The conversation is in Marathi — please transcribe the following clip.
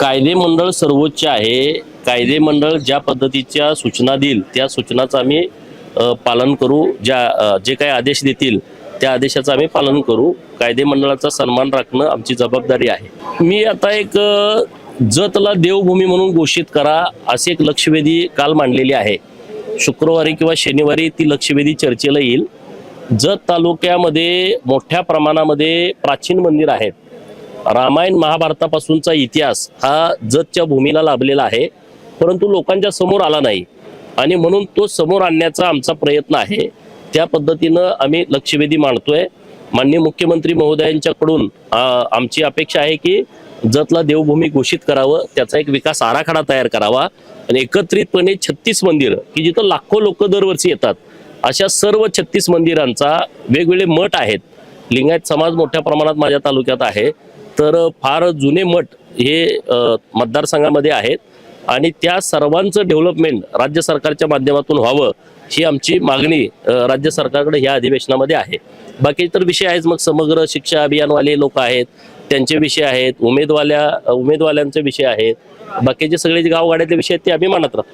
कायदे मंडळ सर्वोच्च आहे. कायदे मंडळ ज्या पद्धतीच्या सूचना देईल त्या सूचनाचं आम्ही पालन करू. जे काही आदेश देतील त्या आदेशाचं आम्ही पालन करू. कायदे मंडळाचा सन्मान राखणं आमची जबाबदारी आहे. मी आता एक जतला देवभूमी म्हणून घोषित करा अशी एक लक्षवेधी काल मांडलेली आहे. शुक्रवारी किंवा शनिवारी ती लक्षवेधी चर्चेला येईल. जत तालुक्यामध्ये मोठ्या प्रमाणामध्ये प्राचीन मंदिर आहेत. रामायण महाभारतापासूनचा इतिहास हा जतच्या भूमीला लाभलेला आहे, परंतु लोकांच्या समोर आला नाही आणि म्हणून तो समोर आणण्याचा आमचा प्रयत्न आहे. त्या पद्धतीनं आम्ही लक्षवेधी मांडतोय. माननीय मुख्यमंत्री महोदयांच्याकडून आमची अपेक्षा आहे की जतला देवभूमी घोषित करावं, त्याचा एक विकास आराखडा तयार करावा आणि एकत्रितपणे 36 मंदिर की जिथं लाखो लोक दरवर्षी येतात अशा सर्व 36 मंदिरांचा वेगवेगळे मठ आहेत. लिंगायत समाज मोठ्या प्रमाणात माझ्या तालुक्यात आहे, तर फार जुने मठ हे मतदारसंघामध्ये आहेत आणि त्या सर्वांचं डेव्हलपमेंट राज्य सरकारच्या माध्यमातून व्हावं ही आमची मागणी राज्य सरकारकडे ह्या अधिवेशनामध्ये आहे. बाकी तर विषय आहेत, मग समग्र शिक्षा अभियानवाले लोक आहेत त्यांचे विषय आहेत, उमेदवारांचे विषय आहेत, बाकीचे सगळे गावगाड्यातले विषय आहेत ते आम्ही मानत राहतो.